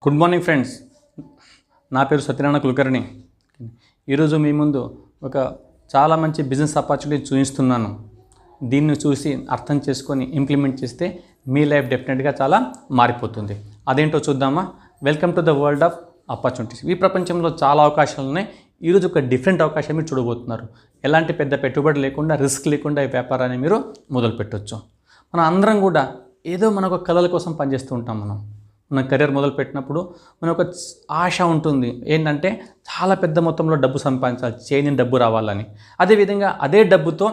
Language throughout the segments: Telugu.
Good morning friends. నా పేరు సత్యనారాయణ కులకర్ణి. ఈరోజు మీ ముందు ఒక చాలా మంచి బిజినెస్ ఆపర్చునిటీ చూపిస్తున్నాను. దీన్ని చూసి అర్థం చేసుకొని ఇంప్లిమెంట్ చేస్తే మీ లైఫ్ డెఫినెట్గా చాలా మారిపోతుంది. అదేంటో చూద్దామా? Welcome to the world of opportunities. ఈ ప్రపంచంలో చాలా అవకాశాలు ఉన్నాయి. ఈరోజు ఒక డిఫరెంట్ అవకాశం మీరు చూడబోతున్నారు. ఎలాంటి పెద్ద పెట్టుబడి లేకుండా, రిస్క్ లేకుండా ఈ వ్యాపారాన్ని మీరు మొదలు పెట్టవచ్చు. మన అందరం కూడా ఏదో మనకు కళల కోసం పనిచేస్తూ ఉంటాం. మన కెరీర్ మొదలు పెట్టినప్పుడు మనకు ఒక ఆశ ఉంటుంది, ఏంటంటే చాలా పెద్ద మొత్తంలో డబ్బు సంపాదించాలి, చేయని డబ్బు రావాలని. అదేవిధంగా అదే డబ్బుతో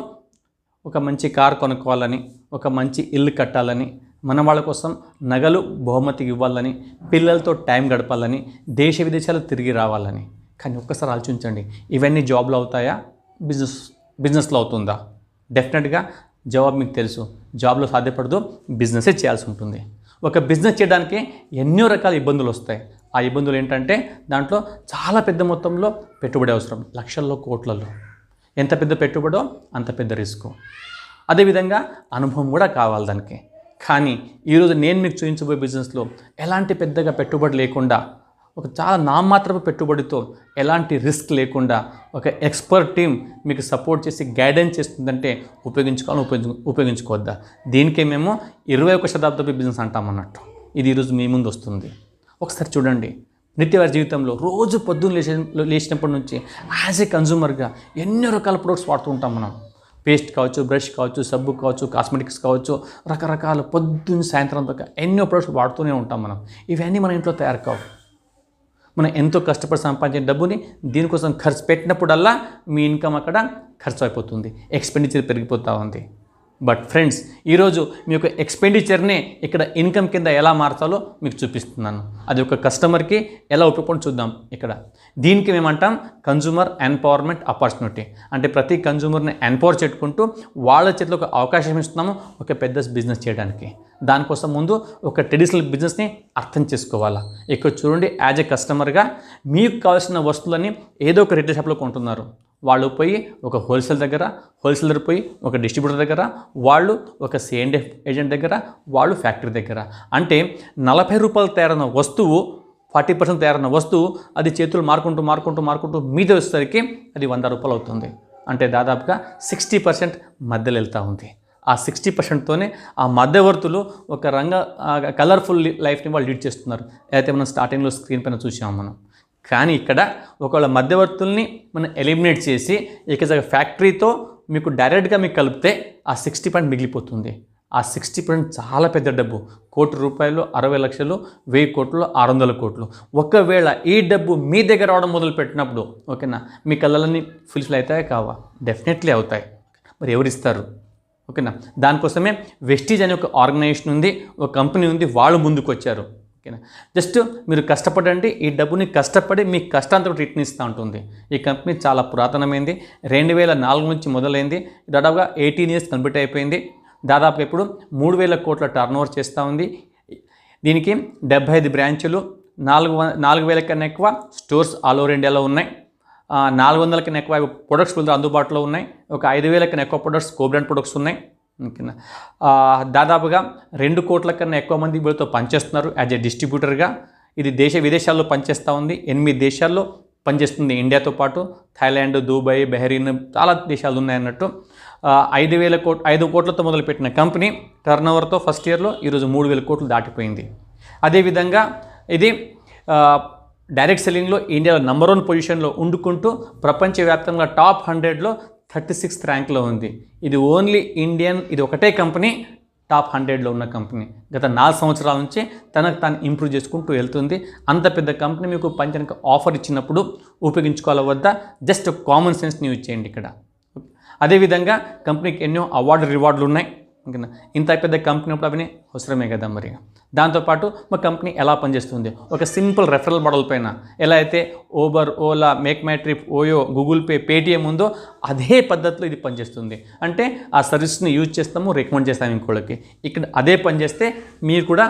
ఒక మంచి కార్ కొనుక్కోవాలని, ఒక మంచి ఇల్లు కట్టాలని, మన వాళ్ళ కోసం నగలు బహుమతికి ఇవ్వాలని, పిల్లలతో టైం గడపాలని, దేశ విదేశాలు తిరిగి రావాలని. కానీ ఒక్కసారి ఆలోచించండి, ఇవన్నీ జాబ్లో అవుతాయా, బిజినెస్లో అవుతుందా? డెఫినెట్గా జవాబు మీకు తెలుసు. జాబ్లో సాధ్యపడదు, బిజినెసే చేయాల్సి ఉంటుంది. ఒక బిజినెస్ చేయడానికి ఎన్నో రకాల ఇబ్బందులు వస్తాయి. ఆ ఇబ్బందులు ఏంటంటే దాంట్లో చాలా పెద్ద మొత్తంలో పెట్టుబడి అవసరం, లక్షల్లో కోట్లలో. ఎంత పెద్ద పెట్టుబడో అంత పెద్ద రిస్క్. అదేవిధంగా అనుభవం కూడా కావాలి దానికి. కానీ ఈరోజు నేను మీకు చూపించబోయే బిజినెస్లో ఎలాంటి పెద్దగా పెట్టుబడి లేకుండా, ఒక చాలా నామాత్రపు పెట్టుబడితో, ఎలాంటి రిస్క్ లేకుండా ఒక ఎక్స్పర్ట్ టీం మీకు సపోర్ట్ చేసి గైడెన్స్ చేస్తుందంటే ఉపయోగించుకోవద్దా? దీనికే మేము 21వ శతాబ్దపు బిజినెస్ అంటామన్నట్టు. ఇది ఈరోజు మీ ముందు వస్తుంది. ఒకసారి చూడండి. నిత్యవారి జీవితంలో రోజు పొద్దున్న లేచినప్పటి నుంచి యాజ్ ఏ కన్జ్యూమర్గా ఎన్నో రకాల ప్రొడక్ట్స్ వాడుతూ ఉంటాం మనం. పేస్ట్ కావచ్చు, బ్రష్ కావచ్చు, సబ్బు కావచ్చు, కాస్మెటిక్స్ కావచ్చు, రకరకాల పొద్దున్న సాయంత్రం దాకా ఎన్నో ప్రొడక్ట్స్ వాడుతూనే ఉంటాం మనం. ఇవన్నీ మన ఇంట్లో తయారు కావు. మనం ఎంతో కష్టపడి సంపాదించిన డబ్బుని దీనికోసం ఖర్చు పెట్టినప్పుడల్లా మీ ఇన్కమ్ అక్కడ ఖర్చు అయిపోతుంది, ఎక్స్పెండిచర్ పెరిగిపోతూ ఉంది. బట్ ఫ్రెండ్స్, ఈరోజు మీ యొక్క ఎక్స్పెండిచర్ని ఇక్కడ ఇన్కమ్ కింద ఎలా మార్చాలో మీకు చూపిస్తున్నాను. అది ఒక కస్టమర్కి ఎలా ఉపయోగపడి చూద్దాం. ఇక్కడ దీనికి మేమంటాం కన్జ్యూమర్ ఎంపవర్మెంట్ ఆపర్చునిటీ. అంటే ప్రతి కన్జ్యూమర్ని ఎంపవర్ చేసుకుంటూ వాళ్ళ చేతిలో ఒక అవకాశం ఇస్తున్నాము ఒక పెద్ద బిజినెస్ చేయడానికి. దానికోసం ముందు ఒక ట్రెడిషనల్ బిజినెస్ని అర్థం చేసుకోవాలా. ఇక్కడ చూడండి, యాజ్ ఏ కస్టమర్గా మీకు కావాల్సిన వస్తువులని ఏదో ఒక రిటైల్ షాప్లో కొంటున్నారు. వాళ్ళు పోయి ఒక హోల్సేలర్ పోయి ఒక డిస్ట్రిబ్యూటర్ దగ్గర, వాళ్ళు ఒక C&F ఏజెంట్ దగ్గర, వాళ్ళు ఫ్యాక్టరీ దగ్గర. అంటే 40 రూపాయలు తయారైన వస్తువు, 40% తయారైన వస్తువు అది చేతులు మారుకుంటూ మీద వచ్చేసరికి అది 100 రూపాయలు అవుతుంది. అంటే దాదాపుగా 60% మధ్యలో వెళ్తూ ఉంది. ఆ 60%తోనే ఆ మధ్యవర్తులు ఒక కలర్ఫుల్ లైఫ్ని వాళ్ళు లీడ్ చేస్తున్నారు. అయితే మనం స్టార్టింగ్లో స్క్రీన్ పైన చూసాము మనం. కానీ ఇక్కడ ఒకవేళ మధ్యవర్తుల్ని మనం ఎలిమినేట్ చేసి ఇక ఫ్యాక్టరీతో మీకు డైరెక్ట్గా మీకు కలిపితే ఆ 60% మిగిలిపోతుంది. ఆ 60% చాలా పెద్ద డబ్బు. 1 కోటి రూపాయలు 60 లక్షలు, 1000 కోట్లు, 600 కోట్లు. ఒకవేళ ఈ డబ్బు మీ దగ్గర రావడం మొదలుపెట్టినప్పుడు, ఓకేనా, మీ కళ్ళన్నీ ఫుల్ఫిల్ అవుతాయా కావా? డెఫినెట్లీ అవుతాయి. మరి ఎవరిస్తారు? ఓకేనా, దానికోసమే వెస్టీజ్ అనే ఒక ఆర్గనైజేషన్ ఉంది, ఒక కంపెనీ ఉంది, వాళ్ళు ముందుకు వచ్చారు. ఓకేనా, జస్ట్ మీరు కష్టపడండి, ఈ డబ్బుని కష్టపడి మీ కష్టాంతో రిటర్న్ ఇస్తూ ఉంటుంది. ఈ కంపెనీ చాలా పురాతనమైంది. 2004 నుంచి మొదలైంది. దాదాపుగా 18 ఇయర్స్ కంప్లీట్ అయిపోయింది. దాదాపుగా ఇప్పుడు 3000 కోట్ల టర్నోవర్ చేస్తూ ఉంది. దీనికి 75 బ్రాంచులు, 4000 కన్నా ఎక్కువ స్టోర్స్ ఆల్ ఓవర్ ఇండియాలో ఉన్నాయి. 400 కన్నా ఎక్కువ ప్రొడక్ట్స్ అందుబాటులో ఉన్నాయి. ఒక 5000 కన్నా ఎక్కువ ప్రొడక్ట్స్ కోబ్రాండ్ ప్రొడక్ట్స్ ఉన్నాయి. దాదాపుగా 2 కోట్ల కన్నా ఎక్కువ మంది వీళ్ళతో పనిచేస్తున్నారు యాజ్ ఏ డిస్ట్రిబ్యూటర్గా. ఇది దేశ విదేశాల్లో పనిచేస్తూ ఉంది. 8 దేశాల్లో పనిచేస్తుంది. ఇండియాతో పాటు థాయిలాండ్, దుబాయ్, బహ్రెయిన్, చాలా దేశాలు ఉన్నాయన్నట్టు. 5 కోట్లతో మొదలుపెట్టిన కంపెనీ టర్నోవర్తో ఫస్ట్ ఇయర్లో ఈరోజు 3000 కోట్లు దాటిపోయింది. అదేవిధంగా ఇది డైరెక్ట్ సెల్లింగ్లో ఇండియాలో నంబర్ 1 పొజిషన్లో ఉండుకుంటూ ప్రపంచవ్యాప్తంగా టాప్ 100లో 36th ర్యాంక్లో ఉంది. ఇది ఓన్లీ ఇండియన్, ఇది ఒకటే కంపెనీ టాప్ 100లో ఉన్న కంపెనీ. గత 4 సంవత్సరాల నుంచి తనకు తాను ఇంప్రూవ్ చేసుకుంటూ వెళ్తుంది. అంత పెద్ద కంపెనీ మీకు పంచడానికి ఆఫర్ ఇచ్చినప్పుడు ఉపయోగించుకోవాలి వద్దా? జస్ట్ కామన్ సెన్స్ని యూజ్ చేయండి ఇక్కడ. అదేవిధంగా కంపెనీకి ఎన్నో రివార్డులు ఉన్నాయి. ఓకేనా, ఇంత పెద్ద కంపెనీ అప్పుడు అవన్నీ అవసరమే కదా. మరి దాంతోపాటు మా కంపెనీ ఎలా పనిచేస్తుంది, ఒక సింపుల్ రెఫరల్ మోడల్ పైన ఎలా అయితే Uber, Ola, make my trip, OYO, Google pay, Paytm ఉందో అదే పద్ధతిలో ఇది పనిచేస్తుంది. అంటే ఆ సర్వీస్ని యూజ్ చేస్తాము, రికమెండ్ చేస్తాము ఇంకోళ్ళకి. ఇక్కడ అదే పనిచేస్తే మీరు కూడా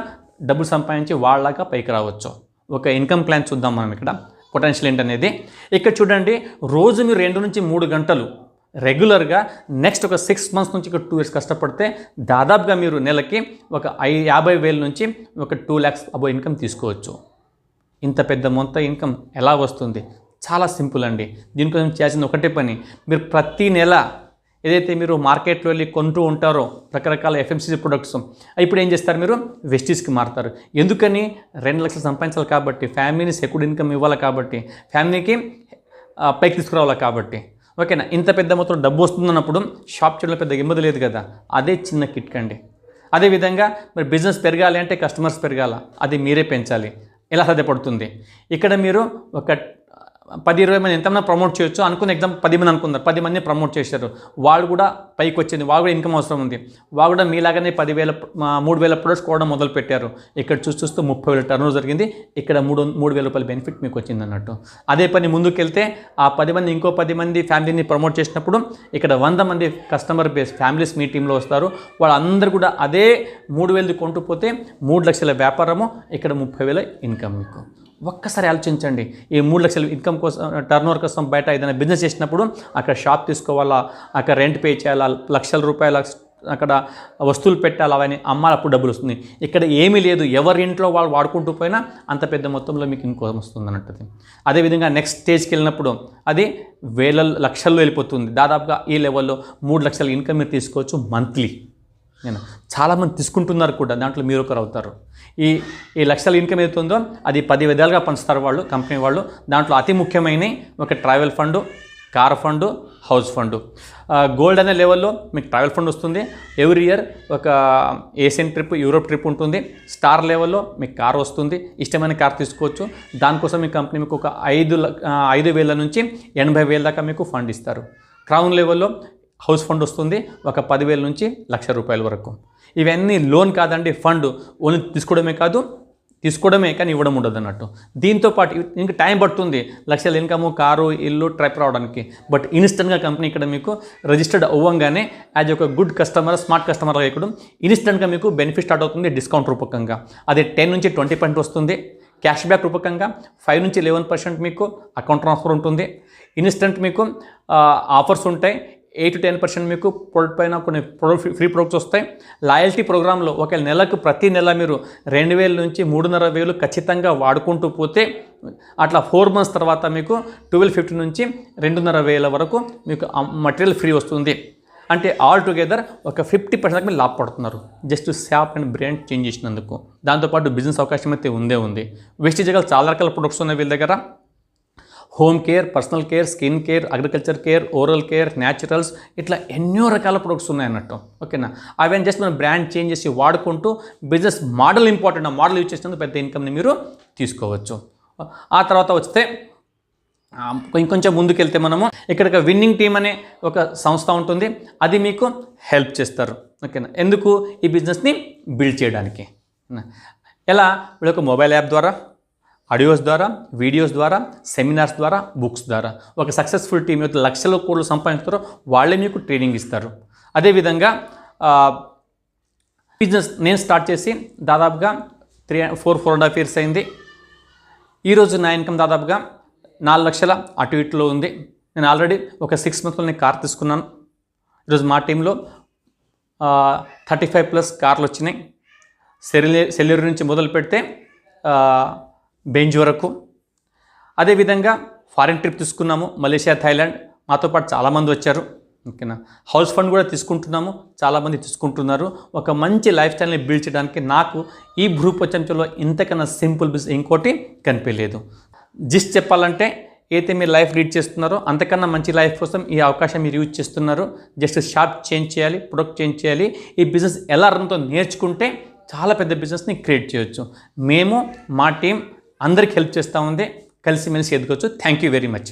డబ్బులు సంపాదించి వాళ్ళలాగా పైకి రావచ్చు. ఒక ఇన్కమ్ ప్లాన్ చూద్దాం మనం. ఇక్కడ పొటెన్షియల్ ఏంటనేది ఇక్కడ చూడండి. రోజు మీరు 2 నుంచి 3 గంటలు రెగ్యులర్గా నెక్స్ట్ ఒక 6 months నుంచి ఒక 2 years కష్టపడితే దాదాపుగా మీరు నెలకి ఒక 50,000 నుంచి ఒక 2 lakhs అబో ఇన్కమ్ తీసుకోవచ్చు. ఇంత పెద్ద మొత్తం ఇన్కమ్ ఎలా వస్తుంది? చాలా సింపుల్ అండి. దీనికోసం చేయాల్సిన ఒకటే పని, మీరు ప్రతి నెల ఏదైతే మీరు మార్కెట్లో వెళ్ళి కొంటూ ఉంటారో రకరకాల FMCG ప్రొడక్ట్స్, ఇప్పుడు ఏం చేస్తారు, మీరు వెస్టీస్కి మారుతారు. ఎందుకని? 2 లక్షలు సంపాదించాలి కాబట్టి, ఫ్యామిలీని సెక్యూర్డ్ ఇన్కమ్ ఇవ్వాలి కాబట్టి, ఫ్యామిలీకి పైకి తీసుకురావాలి కాబట్టి. ఓకేనా? ఇంత పెద్ద మొత్తం డబ్బు వస్తుందన్నప్పుడు షాప్ చేయడంలో పెద్ద ఇబ్బంది లేదు కదా. అదే చిన్న కిట్ అండి. అదేవిధంగా మరి బిజినెస్ పెరగాలి అంటే కస్టమర్స్ పెరగాల, అది మీరే పెంచాలి. ఎలా సాధ్యపడుతుంది? ఇక్కడ మీరు ఒక 10-20 మంది ఎంతమంది ప్రమోట్ చేయొచ్చు అనుకున్న ఎగ్జామ్ 10 మంది అనుకున్నారు, 10 మందిని ప్రమోట్ చేశారు. వాళ్ళు కూడా పైకి వచ్చింది, వాళ్ళు కూడా ఇన్కమ్ అవసరం ఉంది. వాళ్ళు కూడా మీలాగానే 10,000 3,000 ప్రొడక్ట్స్ కూడా మొదలు పెట్టారు. ఇక్కడ చూస్తూ 30,000 టర్నోవర్ జరిగింది. ఇక్కడ 3,000 రూపాయల బెనిఫిట్ మీకు వచ్చింది అన్నట్టు. అదే పని ముందుకెళ్తే ఆ 10 మంది ఇంకో 10 మంది ఫ్యామిలీని ప్రమోట్ చేసినప్పుడు ఇక్కడ 100 మంది కస్టమర్ బేస్ ఫ్యామిలీస్ మీ టీంలో వస్తారు. వాళ్ళందరూ కూడా అదే 3,000 కొంటూ పోతే 3 లక్షల వ్యాపారము, ఇక్కడ 30,000 ఇన్కమ్ మీకు. ఒక్కసారి ఆలోచించండి. ఈ 3 లక్షల ఇన్కమ్ కోసం, టర్నోవర్ కోసం బయట ఏదైనా బిజినెస్ చేసినప్పుడు అక్కడ షాప్ తీసుకోవాలా, అక్కడ రెంట్ పే చేయాలా, లక్షల రూపాయల అక్కడ వస్తువులు పెట్టాలి, అవన్నీ అమ్మాలి, అప్పుడు డబ్బులు వస్తుంది. ఇక్కడ ఏమీ లేదు, ఎవరి ఇంట్లో వాళ్ళు వాడుకుంటూ పోయినా అంత పెద్ద మొత్తంలో మీకు ఇన్కమ్ వస్తుంది అన్నట్టు. అదేవిధంగా నెక్స్ట్ స్టేజ్కి వెళ్ళినప్పుడు అది లక్షల్లో వెళ్ళిపోతుంది. దాదాపుగా ఈ లెవెల్లో 3 లక్షల ఇన్కమ్ మీరు తీసుకోవచ్చు మంత్లీ. నేను చాలామంది తీసుకుంటున్నారు కూడా, దాంట్లో మీరు ఒకరు అవుతారు. ఈ లక్షల ఇన్కమ్ ఏదైతే ఉందో అది 10 విధాలుగా పంచుతారు వాళ్ళు, కంపెనీ వాళ్ళు. దాంట్లో అతి ముఖ్యమైన ఒక travel fund, car fund, house fund. Gold అనే లెవెల్లో మీకు ట్రావెల్ ఫండ్ వస్తుంది. ఎవ్రీ ఇయర్ ఒక ఏషియన్ ట్రిప్, యూరోప్ ట్రిప్ ఉంటుంది. స్టార్ లెవెల్లో మీకు కార్ వస్తుంది, ఇష్టమైన కార్ తీసుకోవచ్చు. దానికోసం మీ కంపెనీ మీకు ఒక 5,000 నుంచి 80,000 దాకా మీకు ఫండ్ ఇస్తారు. క్రౌన్ లెవెల్లో హౌస్ ఫండ్ వస్తుంది, ఒక 10,000 నుంచి 1,00,000 రూపాయల వరకు. ఇవన్నీ లోన్ కాదండి, ఫండ్. ఓన్లీ తీసుకోవడమే కానీ ఇవ్వడం ఉండదు అన్నట్టు. దీంతోపాటు ఇంకా టైం పడుతుంది, లక్షల ఇన్కమ్, కారు, ఇల్లు, ట్రిప్ రావడానికి. బట్ ఇన్స్టెంట్గా కంపెనీ ఇక్కడ మీకు రిజిస్టర్డ్ అవ్వగానే యాజ్ ఒక గుడ్ కస్టమర్, స్మార్ట్ కస్టమర్గా ఇక్కడ ఇన్స్టెంట్గా మీకు బెనిఫిట్ స్టార్ట్ అవుతుంది డిస్కౌంట్ రూపకంగా. అది 10 నుంచి 20% వస్తుంది. క్యాష్ బ్యాక్ రూపకంగా 5 నుంచి 11% మీకు అకౌంట్ ట్రాన్స్ఫర్ ఉంటుంది. ఇన్స్టెంట్ మీకు ఆఫర్స్ ఉంటాయి. 8 to 10% మీకు ప్రొడక్ట్ పైన కొన్ని ఫ్రీ ప్రొడక్ట్స్ వస్తాయి. లాయల్టీ ప్రోగ్రాంలో ఒక నెలకు ప్రతి నెల మీరు 2,000 నుంచి 3,500 ఖచ్చితంగా వాడుకుంటూ పోతే అట్లా 4 months తర్వాత మీకు 1,250 నుంచి 2,500 వరకు మీకు మటీరియల్ ఫ్రీ వస్తుంది. అంటే ఆల్ టుగెదర్ ఒక 50% మీరు లాభపడుతున్నారు just shop and brand change చేసినందుకు. దాంతోపాటు బిజినెస్ అవకాశం అయితే ఉంది. వెస్టీజ్గా చాలా రకాల ప్రొడక్ట్స్ ఉన్నాయి వీళ్ళ దగ్గర. Home care, personal care, skin care, agriculture care, oral care, naturals, ఇట్లా ఎన్నో రకాల ప్రొడక్ట్స్ ఉన్నాయన్నట్టు. ఓకేనా? అవన్నీ జస్ట్ మనం బ్రాండ్ చేంజ్ చేసి వాడుకుంటూ బిజినెస్ మోడల్ ఇంపార్టెంట్, ఆ మోడల్ యూజ్ చేసినందుకు పెద్ద ఇన్కమ్ని మీరు తీసుకోవచ్చు. ఆ తర్వాత వస్తే ఇంకొంచెం ముందుకెళ్తే మనము ఇక్కడ విన్నింగ్ టీమ్ అనే ఒక సంస్థ ఉంటుంది, అది మీకు హెల్ప్ చేస్తారు. ఓకేనా? ఎందుకు? ఈ బిజినెస్ని బిల్డ్ చేయడానికి. ఎలా? వీళ్ళొక మొబైల్ యాప్ ద్వారా, ఆడియోస్ ద్వారా, వీడియోస్ ద్వారా, సెమినార్స్ ద్వారా, బుక్స్ ద్వారా ఒక సక్సెస్ఫుల్ టీమ్ యొక్క లక్షల కోట్లు సంపాదిస్తారో వాళ్ళే మీకు ట్రైనింగ్ ఇస్తారు. అదేవిధంగా బిజినెస్ నేను స్టార్ట్ చేసి దాదాపుగా 4.5 years అయింది. ఈరోజు నా ఇన్కమ్ దాదాపుగా 4 లక్షల అటు ఇటులో ఉంది. నేను ఆల్రెడీ ఒక 6 monthsలో నేను కార్ తీసుకున్నాను. ఈరోజు మా టీంలో 35+ కార్లు వచ్చినాయి. సెల్యూర్ నుంచి మొదలు పెడితే బెంజ్ వరకు. అదేవిధంగా ఫారిన్ ట్రిప్ తీసుకున్నాము, మలేషియా, థాయిలాండ్. మాతో పాటు చాలామంది వచ్చారు. ఓకేనా? హౌస్ ఫండ్ కూడా తీసుకుంటున్నాము, చాలామంది తీసుకుంటున్నారు. ఒక మంచి లైఫ్ స్టైల్ని బిల్డ్ చేయడానికి నాకు ఈ భూ ప్రపంచంలో ఇంతకన్నా సింపుల్ బిజినెస్ ఇంకోటి కనిపించలేదు. జస్ట్ చెప్పాలంటే అయితే మీరు లైఫ్ లీడ్ చేస్తున్నారో అంతకన్నా మంచి లైఫ్ కోసం ఈ అవకాశం మీరు యూజ్ చేస్తున్నారు. జస్ట్ షాప్ చేంజ్ చేయాలి, ప్రొడక్ట్ చేంజ్ చేయాలి. ఈ బిజినెస్ ఎలా రన్తో నేర్చుకుంటే చాలా పెద్ద బిజినెస్ని క్రియేట్ చేయొచ్చు. మేము, మా టీం అందరికి హెల్ప్ చేస్తూ ఉంది. కలిసిమెలిసి ఎదుకోవచ్చు. Thank you very much.